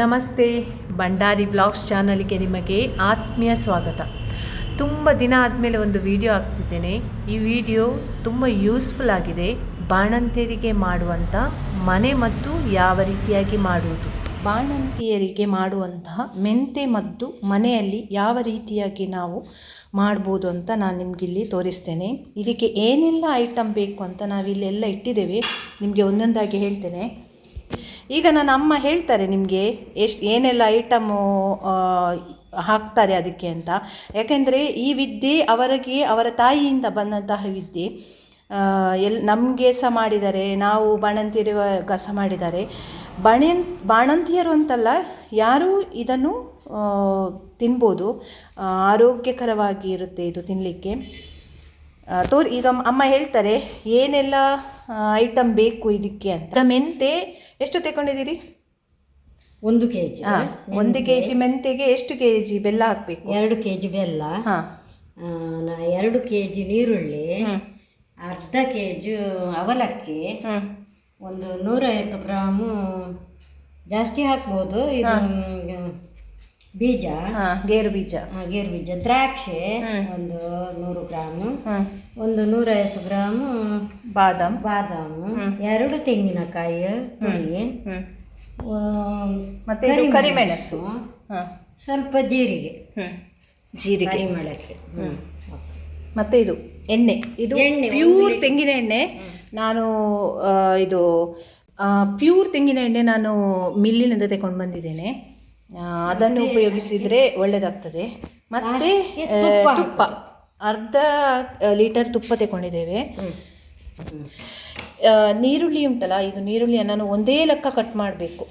ನಮಸ್ತೆ, ಭಂಡಾರಿ ವ್ಲಾಗ್ಸ್ ಚಾನಲ್ಗೆ ನಿಮಗೆ ಆತ್ಮೀಯ ಸ್ವಾಗತ. ತುಂಬ ದಿನ ಆದಮೇಲೆ ಒಂದು ವಿಡಿಯೋ ಹಾಕ್ತಿದ್ದೇನೆ. ಈ ವಿಡಿಯೋ ತುಂಬ ಯೂಸ್ಫುಲ್ ಆಗಿದೆ. ಬಾಣಂತಿಯರಿಗೆ ಮಾಡುವಂಥ ಮನೆ ಮದ್ದು ಯಾವ ರೀತಿಯಾಗಿ ಮಾಡುವುದು, ಬಾಣಂತಿಯರಿಗೆ ಮಾಡುವಂತಹ ಮೆಂತೆ ಮದ್ದು ಮನೆಯಲ್ಲಿ ಯಾವ ರೀತಿಯಾಗಿ ನಾವು ಮಾಡ್ಬೋದು ಅಂತ ನಾನು ನಿಮಗಿಲ್ಲಿ ತೋರಿಸ್ತೇನೆ. ಇದಕ್ಕೆ ಏನೆಲ್ಲ ಐಟಮ್ ಬೇಕು ಅಂತ ನಾವಿಲ್ಲೆಲ್ಲ ಇಟ್ಟಿದ್ದೇವೆ, ನಿಮಗೆ ಒಂದೊಂದಾಗಿ ಹೇಳ್ತೇನೆ. ಈಗ ನನ್ನ ಅಮ್ಮ ಹೇಳ್ತಾರೆ ನಿಮಗೆ ಏನೆಲ್ಲ ಐಟಮು ಹಾಕ್ತಾರೆ ಅದಕ್ಕೆ ಅಂತ. ಯಾಕೆಂದರೆ ಈ ವಿದ್ಯೆ ಅವರಿಗೆ ಅವರ ತಾಯಿಯಿಂದ ಬಂದಂತಹ ವಿದ್ಯೆ. ನಮಗೆ ಸಹ ಮಾಡಿದ್ದಾರೆ, ನಾವು ಬಾಣಂತಿಯರಿಗ ಸಹ ಮಾಡಿದ್ದಾರೆ. ಬಾಣಂತಿಯರು ಅಂತಲ್ಲ, ಯಾರೂ ಇದನ್ನು ತಿನ್ಬೋದು, ಆರೋಗ್ಯಕರವಾಗಿ ಇರುತ್ತೆ ಇದು ತಿನ್ನಲಿಕ್ಕೆ. ಈಗ ಅಮ್ಮ ಹೇಳ್ತಾರೆ ಏನೆಲ್ಲ ಐಟಮ್ ಬೇಕು ಇದಕ್ಕೆ ಅಂತ. ಮೆಂತೆ ಎಷ್ಟು ತಗೊಂಡಿದ್ದೀರಿ? 1 kg. 1 kg ಮೆಂತೆಗೆ ಎಷ್ಟು kg ಬೆಲ್ಲ ಹಾಕಬೇಕು? 2 kg ಬೆಲ್ಲ, 2 kg ನೀರುಳ್ಳಿ, ಅರ್ಧ kg ಅವಲಕ್ಕಿ, ಒಂದು 150 ಗ್ರಾಮು ಜಾಸ್ತಿ ಹಾಕ್ಬೋದು ಇದು ಬೀಜ, ಗೇರು ಬೀಜ, ದ್ರಾಕ್ಷೆ ಒಂದು 100 ಗ್ರಾಮು, ಒಂದು 150 ಗ್ರಾಮು ಬಾದಾಮು, 2 ತೆಂಗಿನಕಾಯಿ ತುರಿ, ಮತ್ತೆ ಕರಿಮೆಣಸು, ಸ್ವಲ್ಪ ಜೀರಿಗೆ ಪರಿಮಳಕ್ಕೆ, ಮತ್ತೆ ಇದು ಎಣ್ಣೆ. ಇದು ಪ್ಯೂರ್ ತೆಂಗಿನ ಎಣ್ಣೆ. ನಾನು ಇದು ಪ್ಯೂರ್ ತೆಂಗಿನ ಎಣ್ಣೆ ನಾನು ಮಿಲ್ಲಿನಿಂದ ತಗೊಂಡು ಬಂದಿದ್ದೇನೆ. ಅದನ್ನು ಉಪಯೋಗಿಸಿದರೆ ಒಳ್ಳೆಯದಾಗ್ತದೆ. ಮತ್ತು ತುಪ್ಪ, ಅರ್ಧ ಲೀಟರ್ ತುಪ್ಪ ತಗೊಂಡಿದ್ದೇವೆ. ನೀರುಳ್ಳಿ ಉಂಟಲ್ಲ, ಇದು ನೀರುಳ್ಳಿಯನ್ನು ಒಂದೇ ಲೆಕ್ಕ ಕಟ್ ಮಾಡಬೇಕು.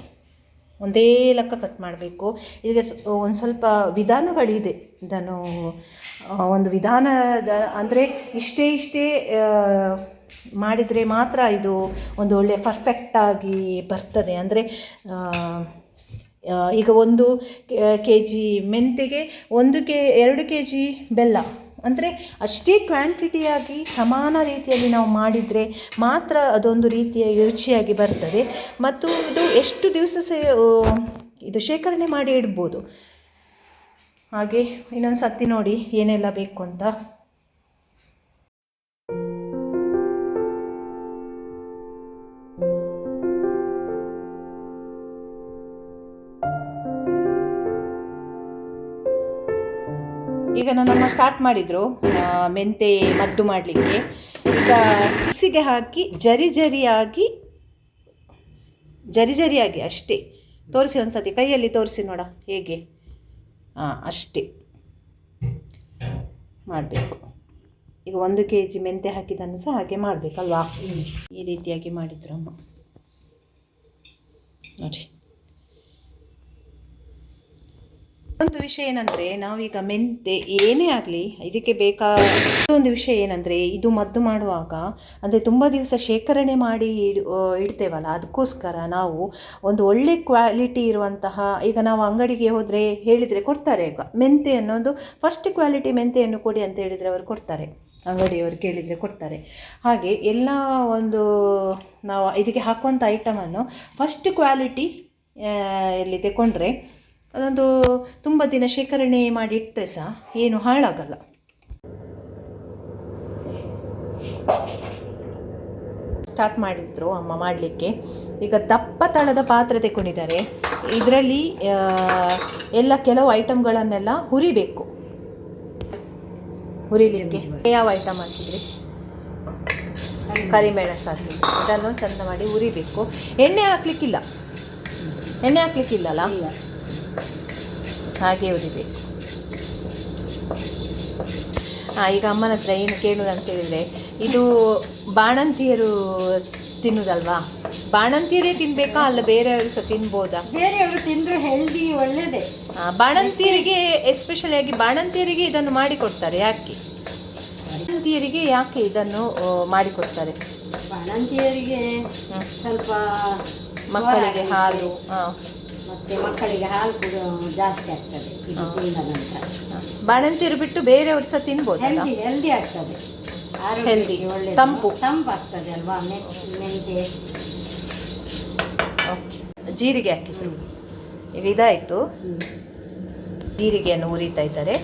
ಇದಕ್ಕೆ ಒಂದು ಸ್ವಲ್ಪ ವಿಧಾನಗಳಿದೆ. ಇದನ್ನು ಒಂದು ವಿಧಾನದ ಅಂದರೆ ಇಷ್ಟೇ ಮಾಡಿದರೆ ಮಾತ್ರ ಇದು ಒಂದು ಒಳ್ಳೆಯ ಪರ್ಫೆಕ್ಟಾಗಿ ಬರ್ತದೆ. ಅಂದರೆ ಈಗ 1 kg ಮೆಂತೆಗೆ 2 kg ಬೆಲ್ಲ, ಅಂದರೆ ಅಷ್ಟೇ ಕ್ವಾಂಟಿಟಿಯಾಗಿ ಸಮಾನ ರೀತಿಯಲ್ಲಿ ನಾವು ಮಾಡಿದರೆ ಮಾತ್ರ ಅದೊಂದು ರೀತಿಯ ರುಚಿಯಾಗಿ ಬರ್ತದೆ. ಮತ್ತು ಇದು ಎಷ್ಟು ದಿವಸ ಇದು ಶೇಖರಣೆ ಮಾಡಿ ಇಡ್ಬೋದು. ಹಾಗೆ ಇನ್ನೊಂದು ಸತಿ ನೋಡಿ ಏನೆಲ್ಲ ಬೇಕು ಅಂತ. ಈಗ ನನ್ನಮ್ಮ ಸ್ಟಾರ್ಟ್ ಮಾಡಿದರು ಮೆಂತೆ ಮದ್ದು ಮಾಡಲಿಕ್ಕೆ. ಈಗ ಮಿಕ್ಸಿಗೆ ಹಾಕಿ ಜರಿ ಜರಿಯಾಗಿ ಅಷ್ಟೇ ತೋರಿಸಿ, ಒಂದು ಸತಿ ಕೈಯಲ್ಲಿ ತೋರಿಸಿ ನೋಡ ಹೇಗೆ. ಅಷ್ಟೇ ಮಾಡಬೇಕು. ಈಗ 1 kg ಮೆಂತೆ ಹಾಕಿದ್ದನ್ನು ಸಹ ಹಾಗೆ ಮಾಡಬೇಕಲ್ವಾ. ಈ ರೀತಿಯಾಗಿ ಮಾಡಿದ್ರು ಅಮ್ಮ ನೋಡಿ. ಒಂದು ವಿಷಯ ಏನಂದರೆ, ನಾವೀಗ ಮೆಂತೆ ಏನೇ ಆಗಲಿ ಇದಕ್ಕೆ ಒಂದು ವಿಷಯ ಏನಂದರೆ, ಇದು ಮದ್ದು ಮಾಡುವಾಗ ಅಂದರೆ ತುಂಬ ದಿವಸ ಶೇಖರಣೆ ಮಾಡಿ ಇಡ್ತೇವಲ್ಲ, ಅದಕ್ಕೋಸ್ಕರ ನಾವು ಒಂದು ಒಳ್ಳೆ ಕ್ವಾಲಿಟಿ ಇರುವಂತಹ, ಈಗ ನಾವು ಅಂಗಡಿಗೆ ಹೋದರೆ ಹೇಳಿದರೆ ಕೊಡ್ತಾರೆ. ಈಗ ಮೆಂತೆ ಅನ್ನೋದು ಫಸ್ಟ್ ಕ್ವಾಲಿಟಿ ಮೆಂತೆಯನ್ನು ಕೊಡಿ ಅಂತ ಹೇಳಿದರೆ ಅವರು ಕೊಡ್ತಾರೆ, ಅಂಗಡಿಯವರು ಕೇಳಿದರೆ ಕೊಡ್ತಾರೆ. ಹಾಗೆ ಎಲ್ಲ ಒಂದು ನಾವು ಇದಕ್ಕೆ ಹಾಕುವಂಥ ಐಟಮನ್ನು ಫಸ್ಟ್ ಕ್ವಾಲಿಟಿ ಎಲ್ಲಿ ತಗೊಂಡ್ರೆ ಅದೊಂದು ತುಂಬ ದಿನ ಶೇಖರಣೆ ಮಾಡಿ ಇಟ್ಟರೆ ಸಹ ಏನು ಹಾಳಾಗಲ್ಲ. ಸ್ಟಾರ್ಟ್ ಮಾಡಿದ್ರು ಅಮ್ಮ ಮಾಡಲಿಕ್ಕೆ. ಈಗ ದಪ್ಪ ತಳದ ಪಾತ್ರೆ ತಗೊಂಡಿದ್ದಾರೆ. ಇದರಲ್ಲಿ ಎಲ್ಲ ಕೆಲವು ಐಟಮ್ಗಳನ್ನೆಲ್ಲ ಹುರಿಬೇಕು. ಹುರಿಲಿಕ್ಕೆ ಯಾವ ಐಟಮ್ ಹಾಕಿದ್ರಿ? ಕರಿಮೆಣಸು ಹಾಕಿದ್ರಿ. ಇದನ್ನು ಚೆಂದ ಮಾಡಿ ಹುರಿಬೇಕು. ಎಣ್ಣೆ ಹಾಕ್ಲಿಕ್ಕಿಲ್ಲಲ್ಲ, ಹಾಗೆ ಹುರಿಬೇಕು. ಈಗ ಅಮ್ಮನ ಹತ್ರ ಏನು ಕೇಳೋದು ಅಂತ ಹೇಳಿದರೆ, ಇದು ಬಾಣಂತಿಯರು ತಿನ್ನೋದಲ್ವಾ? ಬಾಣಂತಿಯರೇ ತಿನ್ನಬೇಕಾ ಅಲ್ಲ ಬೇರೆಯವರು ಸಹ ತಿನ್ಬೋದಾ? ಬೇರೆಯವರು ತಿಂದರೆ ಹೆಲ್ದಿ, ಒಳ್ಳೆಯದೇ. ಬಾಣಂತಿಯರಿಗೆ ಎಸ್ಪೆಷಲಿಯಾಗಿ ಬಾಣಂತಿಯರಿಗೆ ಇದನ್ನು ಮಾಡಿಕೊಡ್ತಾರೆ. ಯಾಕೆ ಬಾಣಂತಿಯರಿಗೆ ಇದನ್ನು ಮಾಡಿಕೊಡ್ತಾರೆ? ಬಾಣಂತಿಯರಿಗೆ ಸ್ವಲ್ಪ ಮಕ್ಕಳಿಗೆ ಹಾಲು, ಮತ್ತು ಮಕ್ಕಳಿಗೆ ಹಾಲು ಕೂಡ ಜಾಸ್ತಿ ಆಗ್ತದೆ ಇದು ತಿಂದ ನಂತರ. ಬಾಣಂತಿಯರು ಬಿಟ್ಟು ಬೇರೆಯವರು ಸಹ ತಿನ್ಬೋದು. ಹೆಲ್ದಿ ಆಗ್ತದೆ, ಹೆಲ್ದಿ, ಒಳ್ಳೆ ತಂಪಾಗ್ತದೆ ಅಲ್ವಾ ಮೆಂತೆ. ಜೀರಿಗೆ ಹಾಕಿದ್ರು. ಈಗ ಇದಾಯಿತು. ಹ್ಞೂ. ಜೀರಿಗೆಯನ್ನು ಹುರಿತಾ ಇದ್ದಾರೆ.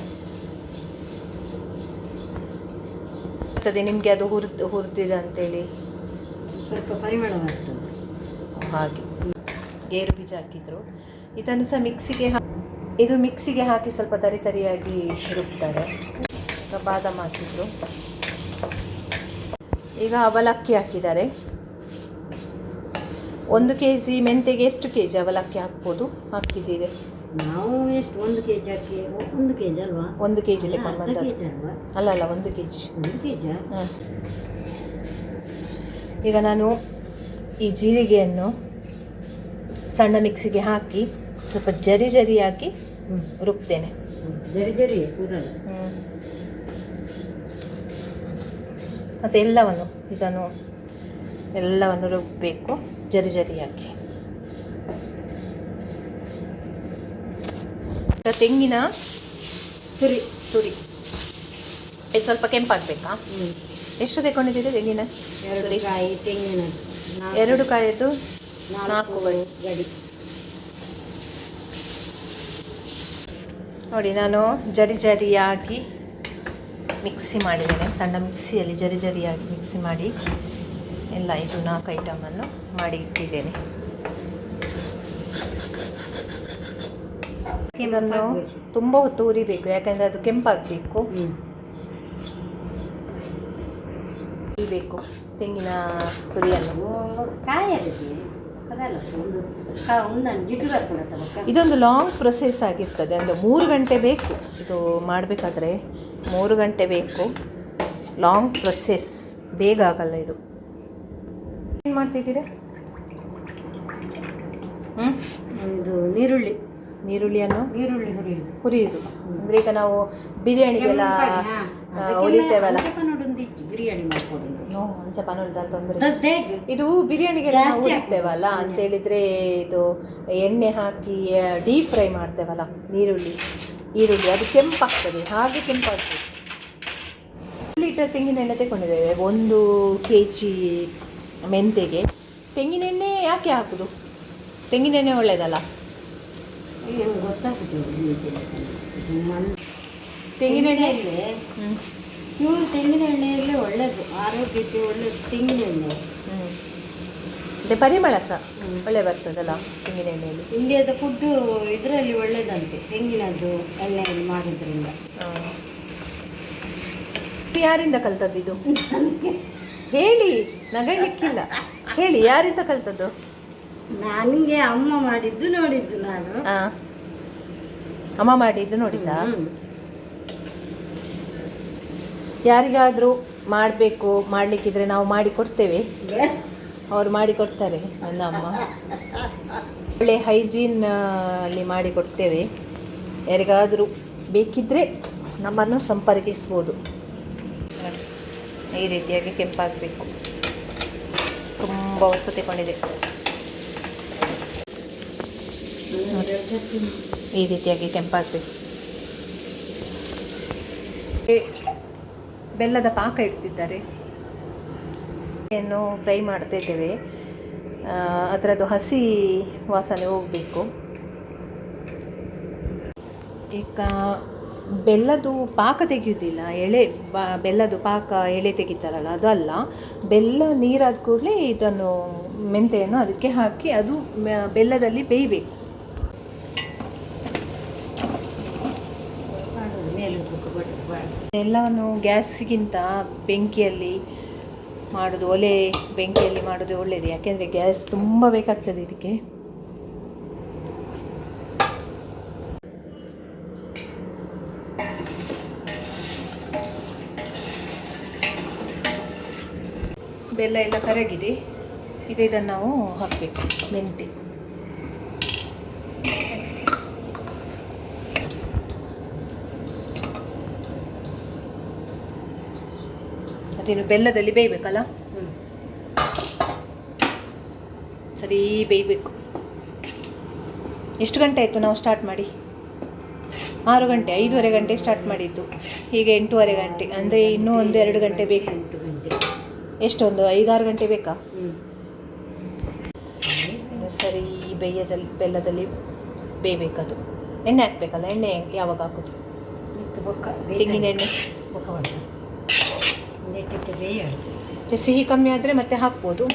ಅದೇ ನಿಮಗೆ ಅದು ಹುರಿದಿದೆ ಅಂತೇಳಿ ಸ್ವಲ್ಪ ಪರಿಮಳ ಬರ್ತದೆ ಹಾಗೆ. ಗೇರು ಬೀಜ ಹಾಕಿದ್ರು. ಇದನ್ನು ಸಹ ಇದು ಮಿಕ್ಸಿಗೆ ಹಾಕಿ ಸ್ವಲ್ಪ ತರಿಯಾಗಿ ರುಬ್ತಾರೆ. ಬಾದಾಮ್ ಹಾಕಿದ್ರು. ಈಗ ಅವಲಕ್ಕಿ ಹಾಕಿದ್ದಾರೆ. 1 kg ಮೆಂತೆಗೆ ಎಷ್ಟು kg ಅವಲಕ್ಕಿ ಹಾಕ್ಬೋದು? ಹಾಕಿದ್ದೀರಿ ನಾವು ಎಷ್ಟು 1 kg ಅಕ್ಕಿ 1 kg ಅಲ್ವಾ? 1 kg ಅಲ್ಲ 1 kg ಅಲ್ವಾ? ಅಲ್ಲ 1 kg. 1 kg. ಹಾಂ. ಈಗ ನಾನು ಈ ಜೀರಿಗೆಯನ್ನು ಸಣ್ಣ ಮಿಕ್ಸಿಗೆ ಹಾಕಿ ಸ್ವಲ್ಪ ಜರಿಯಾಗಿ ರುಬ್ತೇನೆ. ಜರಿ ಕೂದಲು. ಮತ್ತು ಎಲ್ಲವನ್ನು ರುಬ್ಬಬೇಕು ಜರಿಯಾಗಿ. ತೆಂಗಿನ ತುರಿ ಇದು ಸ್ವಲ್ಪ ಕೆಂಪಾಗಬೇಕಾ? ಎಷ್ಟು ತಗೊಂಡಿದ್ದೀರಿ ತೆಂಗಿನ? 2 ಕಾಯಿ ತೆಂಗಿನ. 2 ಕಾಯಿದ್ದು 4 ಗಡಿ. ನೋಡಿ, ನಾನು ಜರಿಯಾಗಿ ಮಿಕ್ಸಿ ಮಾಡಿದ್ದೇನೆ. ಸಣ್ಣ ಮಿಕ್ಸಿಯಲ್ಲಿ ಜರಿಯಾಗಿ ಮಿಕ್ಸಿ ಮಾಡಿ ಎಲ್ಲ ಇದು 4 ಐಟಮನ್ನು ಮಾಡಿ ಇಟ್ಟಿದ್ದೇನೆ. ಇದನ್ನು ತುಂಬ ಹೊತ್ತು ಉರಿಬೇಕು, ಯಾಕಂದರೆ ಅದು ಕೆಂಪಾಗಬೇಕು. ಉರಿಬೇಕು ತೆಂಗಿನ ತುರಿಯನ್ನು. ಇದೊಂದು ಲಾಂಗ್ ಪ್ರೊಸೆಸ್ ಆಗಿರ್ತದೆ. ಅಂದರೆ 3 ಗಂಟೆ ಬೇಕು ಇದು ಮಾಡಬೇಕಾದ್ರೆ. 3 ಗಂಟೆ ಬೇಕು. ಲಾಂಗ್ ಪ್ರೊಸೆಸ್, ಬೇಗ ಆಗಲ್ಲ ಇದು. ಏನು ಮಾಡ್ತಿದ್ದೀರಾ? ಇದು ನೀರುಳ್ಳಿಯನ್ನು ಹುರಿಯುವುದು. ಅಂದರೆ ಈಗ ನಾವು ಬಿರಿಯಾನಿಗೆಲ್ಲ ಹುರಿತೇವಲ್ಲ, ಬಿರಿಯಾನಿ ಮಾಡ್ಕೊಂಡು ತೊಂದರೆ. ಇದು ಬಿರಿಯಾನಿಗೆಲ್ಲ ಹುರಿತೇವಲ್ಲ ಅಂತೇಳಿದರೆ ಇದು ಎಣ್ಣೆ ಹಾಕಿ ಡೀಪ್ ಫ್ರೈ ಮಾಡ್ತೇವಲ್ಲ ಈರುಳ್ಳಿ ಅದು ಕೆಂಪಾಗ್ತದೆ. ಹಾಗೆ ಕೆಂಪಾಗ್ತದೆ. 1 ಲೀಟರ್ ತೆಂಗಿನ ಎಣ್ಣೆ ತಗೊಂಡಿದ್ದೇವೆ. 1 kg ಮೆಂತೆಗೆ ತೆಂಗಿನ ಎಣ್ಣೆ ಯಾಕೆ ಹಾಕೋದು? ತೆಂಗಿನ ಎಣ್ಣೆ ಒಳ್ಳೆಯದಲ್ಲ? ತೆಂಗಿನ ಎಣ್ಣೆ ತೆಂಗಿನ ಎಣ್ಣೆಯಲ್ಲೇ ಒಳ್ಳೆಯದು, ಆರೋಗ್ಯಕ್ಕೆ ಒಳ್ಳೆಯದು ತೆಂಗಿನ ಎಣ್ಣೆ. ಮತ್ತು ಪರಿಮಳ ಸಹ ಒಳ್ಳೆ ಬರ್ತದಲ್ಲ ತೆಂಗಿನ ಎಣ್ಣೆಯಲ್ಲಿ. ಇಂಡಿಯಾದ ಫುಡ್ಡು ಇದರಲ್ಲಿ ಒಳ್ಳೆಯದಂತೆ, ತೆಂಗಿನದ್ದು ಎಣ್ಣೆಯಲ್ಲಿ ಮಾಡಿದ್ರಿಂದ. ಯಾರಿಂದ ಕಲ್ತದ್ದು ಇದು? ಹೇಳಿ, ನಗಲಿಕ್ಕಿಲ್ಲ. ಹೇಳಿ, ಯಾರಿಂದ ಕಲ್ತದ್ದು? ನನಗೆ ಅಮ್ಮ ಮಾಡಿದ್ದು ನೋಡಿದ್ದು ನಾನು. ಅಮ್ಮ ಮಾಡಿದ್ದು ನೋಡಿದ್ದ? ಯಾರಿಗಾದರೂ ಮಾಡಲಿಕ್ಕಿದ್ರೆ ನಾವು ಮಾಡಿ ಕೊಡ್ತೇವೆ. ಅವ್ರು ಮಾಡಿ ಕೊಡ್ತಾರೆ. ನನ್ನ ಅಮ್ಮ ಒಳ್ಳೆ ಹೈಜೀನ್ ಅಲ್ಲಿ ಮಾಡಿ ಕೊಡ್ತೇವೆ. ಯಾರಿಗಾದರೂ ಬೇಕಿದ್ದರೆ ನಮ್ಮನ್ನು ಸಂಪರ್ಕಿಸ್ಬೋದು. ಈ ರೀತಿಯಾಗಿ ಕೆಂಪಾಗಬೇಕು. ತುಂಬ ಹೊತ್ತು ತಗೊಂಡಿದೆ. ಈ ರೀತಿಯಾಗಿ ಕೆಂಪಾಗಬೇಕು. ಬೆಲ್ಲದ ಪಾಕ ಇಡ್ತಿದ್ದಾರೆ. ಫ್ರೈ ಮಾಡ್ತಿದ್ದೇವೆ. ಅದರದ್ದು ಹಸಿ ವಾಸನೆ ಹೋಗಬೇಕು. ಈಗ ಬೆಲ್ಲದು ಪಾಕ ತೆಗೆಯುವುದಿಲ್ಲ, ಬೆಲ್ಲದು ಪಾಕ ಎಳೆ ತೆಗಿತಾರಲ್ಲ ಅದು ಅಲ್ಲ. ಬೆಲ್ಲ ನೀರಾದ ಕೂಡಲೇ ಇದನ್ನು ಮೆಂತೆಯನ್ನು ಅದಕ್ಕೆ ಹಾಕಿ ಅದು ಬೆಲ್ಲದಲ್ಲಿ ಬೇಯಬೇಕು. ಎಲ್ಲವನ್ನು ಗ್ಯಾಸಿಗಿಂತ ಬೆಂಕಿಯಲ್ಲಿ ಮಾಡೋದು, ಬೆಂಕಿಯಲ್ಲಿ ಮಾಡೋದು ಒಳ್ಳೆಯದು. ಯಾಕೆಂದರೆ ಗ್ಯಾಸ್ ತುಂಬ ಬೇಕಾಗ್ತದೆ ಇದಕ್ಕೆ. ಬೆಲ್ಲ ಎಲ್ಲ ಕರಗಿದೆ. ಈಗ ಇದನ್ನು ನಾವು ಹಾಕಬೇಕು. ಮೆಂತೆ ಅದೇನು ಬೆಲ್ಲದಲ್ಲಿ ಬೇಯಬೇಕಲ್ಲ, ಸರಿ ಬೇಯಬೇಕು. ಎಷ್ಟು ಗಂಟೆ ಆಯಿತು ನಾವು ಸ್ಟಾರ್ಟ್ ಮಾಡಿ? 6 ಗಂಟೆ, 5:30 ಗಂಟೆ ಸ್ಟಾರ್ಟ್ ಮಾಡಿದ್ದು. ಹೀಗೆ 8:30 ಗಂಟೆ, ಅಂದರೆ ಇನ್ನೂ 1-2 ಗಂಟೆ ಬೇಕು. ಎಷ್ಟೊಂದು 5-6 ಗಂಟೆ ಬೇಕಾ? ಇನ್ನು ಸರಿ ಬೆಲ್ಲದಲ್ಲಿ ಬೇಯಬೇಕದು. ಎಣ್ಣೆ ಹಾಕಬೇಕಲ್ಲ, ಎಣ್ಣೆ ಯಾವಾಗ ಹಾಕೋದು? ತೆಂಗಿನ ಎಣ್ಣೆ ಸಿಹಿ ಕಮ್ಮಿ ಆದರೆ ಮತ್ತೆ ಹಾಕ್ಬೋದು.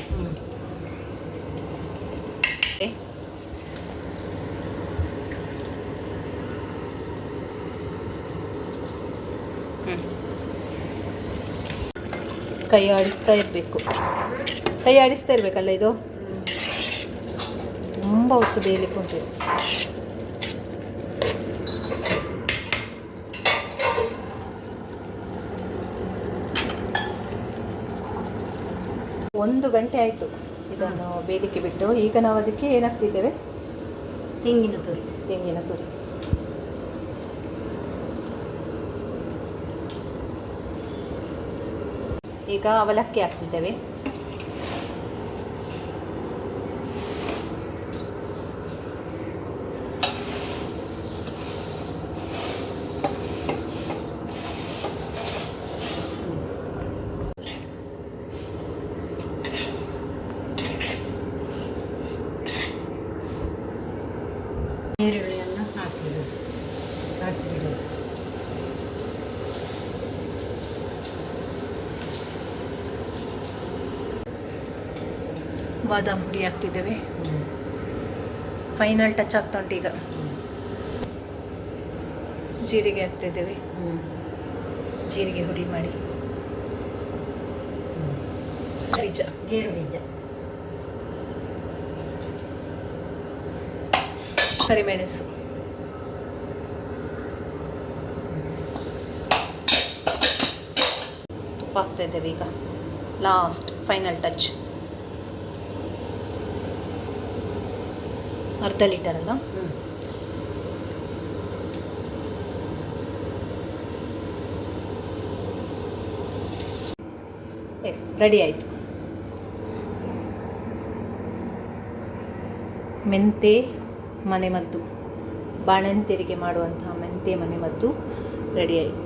ಕೈ ಆಡಿಸ್ತಾ ಇರಬೇಕಲ್ಲ ಇದು. ತುಂಬ ಹೊತ್ತು ಬೇಯಲಿಕ್ಕೆ ಉಂಟು. ಒಂದು ಗಂಟೆ ಆಯಿತು ಇದನ್ನು ಬೇಯಲಿಕ್ಕೆ ಬಿಟ್ಟು. ಈಗ ನಾವು ಅದಕ್ಕೆ ಏನಾಗ್ತಿದ್ದೇವೆ? ತೆಂಗಿನ ತುರಿ. ಈಗ ಅವಲಕ್ಕಿ ಹಾಕ್ತಿದ್ದೇವೆ. ಈರುಳ್ಳಿಯನ್ನು ಹಾಕಿಬಿಡೋದು. ಬಾದಾಮ್ ಹುಡಿ ಹಾಕ್ತಿದ್ದೇವೆ. ಫೈನಲ್ ಟಚ್ ಆಗ್ತಾ ಉಂಟು ಈಗ. ಜೀರಿಗೆ ಹಾಕ್ತಿದ್ದೇವೆ. ಜೀರಿಗೆ ಹುಡಿ ಮಾಡಿ. ಗೇರು ಬೀಜ, ಕರಿಮೆಣಸು, ತುಪ್ಪ ಹಾಕ್ತಾ ಇದ್ದೇವೆ ಈಗ. Last final touch. ಅರ್ಧ ಲೀಟರ್ ಅಲ್ಲ. ಎಸ್, ರೆಡಿ ಆಯಿತು. ಮೆಂತೆ ಮನೆಮದ್ದು, ಬಾಣಂತಿಯರಿಗೆ ಮಾಡುವಂತಹ ಮೆಂತೆ ಮನೆಮದ್ದು ರೆಡಿ ಆಯಿತು.